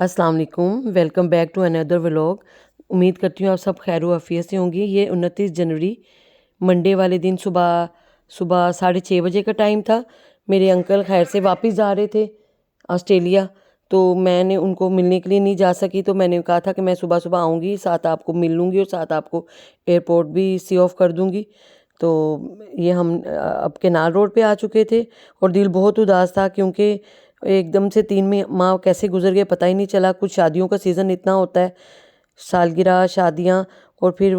अस्सलाम वालेकुम, welcome back to another vlog. उम्मीद करती हूँ आप सब खैर आफियत से होंगी। ये 29 जनवरी मंडे वाले दिन सुबह सुबह 6:30 बजे का टाइम था। मेरे अंकल खैर से वापस जा रहे थे ऑस्ट्रेलिया, तो मैंने उनको मिलने के लिए नहीं जा सकी। तो मैंने कहा था कि मैं सुबह सुबह आऊँगी, साथ आपको मिल लूँगी और साथ आपको एयरपोर्ट भी सी ऑफ कर दूँगी। तो ये हम अब केनाल रोड पे आ चुके थे और दिल बहुत उदास था क्योंकि एकदम से 3 माह कैसे गुजर गए पता ही नहीं चला। कुछ शादियों का सीज़न इतना होता है, सालगिरह, शादियाँ, और फिर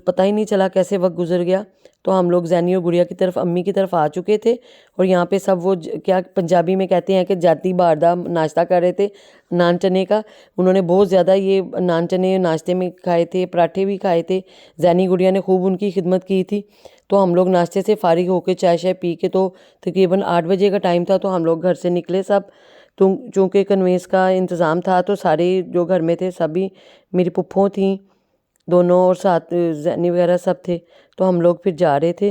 पता ही नहीं चला कैसे वक्त गुजर गया। तो हम लोग जैनी और गुड़िया की तरफ, अम्मी की तरफ आ चुके थे और यहाँ पे सब वो क्या पंजाबी में कहते हैं कि जाती बारदा नाश्ता कर रहे थे नान चने का। उन्होंने बहुत ज़्यादा ये नान चने नाश्ते में खाए थे, पराठे भी खाए थे। जैनी गुड़िया ने खूब उनकी खिदमत की थी। तो हम लोग नाश्ते से फारिग होकर चाय शाय पी के, तो तकरीबन 8 बजे का टाइम था, तो हम लोग घर से निकले सब। तो चूँकि कन्वेंस का इंतज़ाम था तो सारे जो घर में थे सभी, मेरी पुप्पो थी दोनों और साथ जैनी वगैरह सब थे। तो हम लोग फिर जा रहे थे।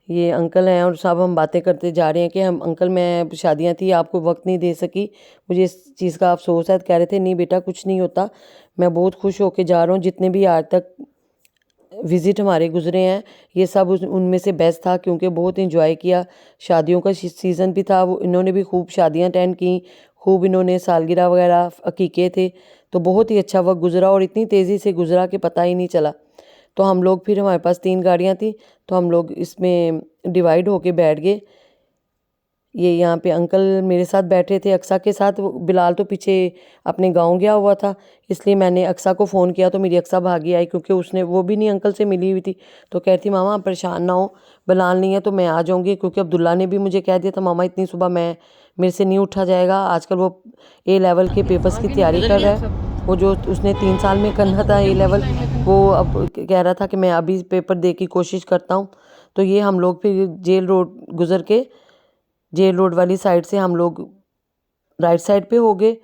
ये अंकल हैं और सब हम बातें करते जा रहे हैं कि हम अंकल, मैं शादियाँ थी आपको वक्त नहीं दे सकी, मुझे इस चीज़ का अफसोस है। तो कह रहे थे नहीं बेटा कुछ नहीं होता, मैं बहुत खुश होके जा रहा हूँ। जितने भी आज तक विज़िट हमारे गुजरे हैं ये सब उनमें से बेस्ट था क्योंकि बहुत इंजॉय किया। शादियों का सीज़न भी था, वो इन्होंने भी खूब शादियाँ अटेंड की, खूब इन्होंने सालगिरह वगैरह अकीके थे। तो बहुत ही अच्छा वक्त गुजरा और इतनी तेज़ी से गुजरा कि पता ही नहीं चला। तो हम लोग फिर, हमारे पास 3 गाड़ियाँ थी, तो हम लोग इसमें डिवाइड होके बैठ गए। ये यहाँ पे अंकल मेरे साथ बैठे थे अक्सा के साथ। बिलाल तो पीछे अपने गांव गया हुआ था, इसलिए मैंने अक्सा को फ़ोन किया तो मेरी अक्सा भागी आई क्योंकि उसने, वो भी नहीं अंकल से मिली हुई थी। तो कहती मामा आप परेशान ना हो, बिलाल नहीं है तो मैं आ जाऊँगी, क्योंकि अब्दुल्ला ने भी मुझे कह दिया था मामा इतनी सुबह मेरे से नहीं उठा जाएगा। आजकल वो ए लेवल के पेपर्स की तैयारी कर रहा है। वो जो उसने 3 साल में करना था ए लेवल, वो अब कह रहा था कि मैं अभी पेपर दे की कोशिश करता हूँ। तो ये हम लोग फिर जेल रोड गुजर के, जेल रोड वाली साइड से हम लोग राइट साइड पे हो गए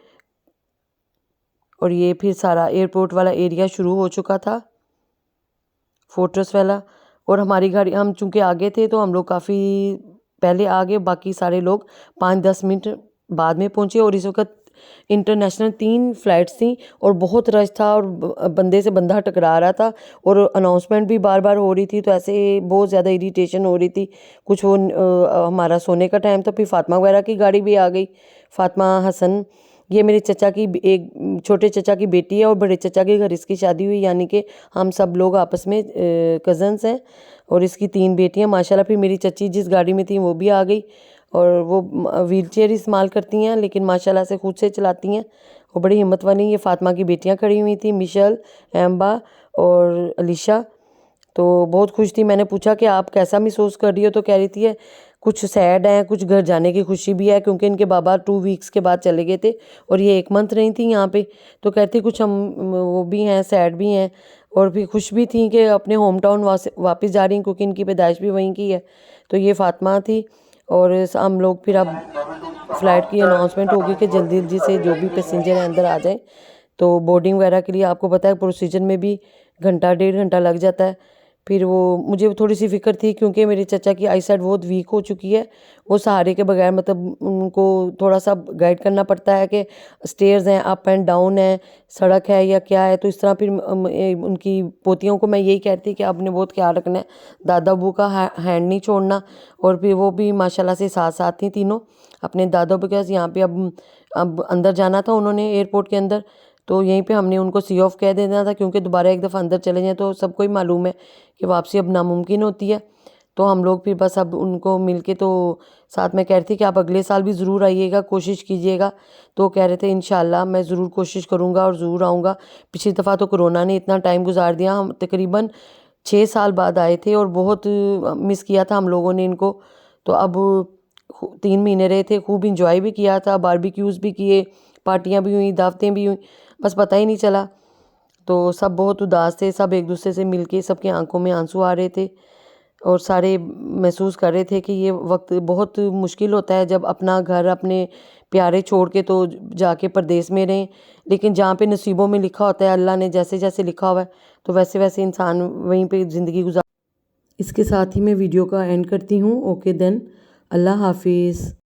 और ये फिर सारा एयरपोर्ट वाला एरिया शुरू हो चुका था, फोर्ट्रेस वाला। और हमारी गाड़ी, हम चूँकि आगे थे तो हम लोग काफ़ी पहले आ गए, बाकी सारे लोग 5-10 मिनट बाद में पहुँचे। और इस वक्त इंटरनेशनल 3 फ्लाइट्स थी और बहुत रश था और बंदे से बंदा टकरा रहा था और अनाउंसमेंट भी बार बार हो रही थी, तो ऐसे बहुत ज़्यादा इरिटेशन हो रही थी। कुछ वो हमारा सोने का टाइम था, फिर फातिमा वगैरह की गाड़ी भी आ गई, फातिमा हसन। ये मेरे चचा की एक छोटे चचा की बेटी है और बड़े चचा के घर इसकी शादी हुई, यानी कि हम सब लोग आपस में कज़न्स हैं। और इसकी 3 बेटियां माशाल्लाह। फिर मेरी चची जिस गाड़ी में थी वो भी आ गई और वो व्हील चेयर इस्तेमाल करती हैं लेकिन माशाल्लाह से खुद से चलाती हैं, वो बड़ी हिम्मत वाली। ये फातिमा की बेटियां खड़ी हुई थी, मिशल, एम्बा और अलीशा। तो बहुत खुश थी। मैंने पूछा कि आप कैसा महसूस कर रही हो, तो कह रही थी कुछ सैड है, कुछ घर जाने की खुशी भी है क्योंकि इनके बाबा 2 वीक्स के बाद चले गए थे और ये 1 मंथ रही थी यहाँ पे। तो कहती कुछ हम वो भी हैं, सैड भी हैं और भी खुश भी थी कि अपने होम टाउन वापस जा रही हैं क्योंकि इनकी पैदाइश भी वहीं की है। तो ये फातिमा थी। और हम लोग फिर अब फ़्लाइट की अनाउंसमेंट होगी कि जल्दी जल्दी से जो भी पैसेंजर हैं अंदर आ जाएं। तो बोर्डिंग वगैरह के लिए आपको पता है प्रोसीजर में भी घंटा 1.5 घंटा लग जाता है। फिर वो मुझे थोड़ी सी फ़िक्र थी क्योंकि मेरे चचा की आई साइट बहुत वीक हो चुकी है, वो सहारे के बगैर, मतलब उनको थोड़ा सा गाइड करना पड़ता है कि स्टेयर्स हैं, अप एंड डाउन है, सड़क है या क्या है। तो इस तरह फिर उनकी पोतियों को मैं यही कहती कि आपने बहुत ख्याल रखना है, दादा अबू का हैंड नहीं छोड़ना। और फिर वो भी माशाल्लाह से साथ साथ थी तीनों अपने दादा अबू के पास। यहाँ पे अब अंदर जाना था उन्होंने एयरपोर्ट के अंदर, तो यहीं पे हमने उनको सी ऑफ कह देना था क्योंकि दोबारा एक दफ़ा अंदर चले जाएं तो सबको ही मालूम है कि वापसी अब नामुमकिन होती है। तो हम लोग फिर बस अब उनको मिल के, तो साथ में कह रही थी कि आप अगले साल भी ज़रूर आइएगा, कोशिश कीजिएगा। तो कह रहे थे इंशाल्लाह मैं ज़रूर कोशिश करूँगा और ज़रूर आऊँगा। पिछली दफ़ा तो कोरोना ने इतना टाइम गुजार दिया, हम तकरीबन 6 साल बाद आए थे और बहुत मिस किया था हम लोगों ने इनको। तो अब 3 महीने रहे थे, खूब इंजॉय भी किया था, बारबेक्यूज़ भी किए, पार्टियाँ भी हुई, दावतें भी हुई, बस पता ही नहीं चला। तो सब बहुत उदास थे, सब एक दूसरे से मिलके सबकी आंखों में आंसू आ रहे थे और सारे महसूस कर रहे थे कि ये वक्त बहुत मुश्किल होता है जब अपना घर, अपने प्यारे छोड़ के तो जाके परदेश में रहें। लेकिन जहाँ पे नसीबों में लिखा होता है, अल्लाह ने जैसे जैसे लिखा हुआ है तो वैसे वैसे इंसान वहीं पे ज़िंदगी गुजार। इसके साथ ही मैं वीडियो का एंड करती हूँ। ओके देन, अल्लाह हाफिज़।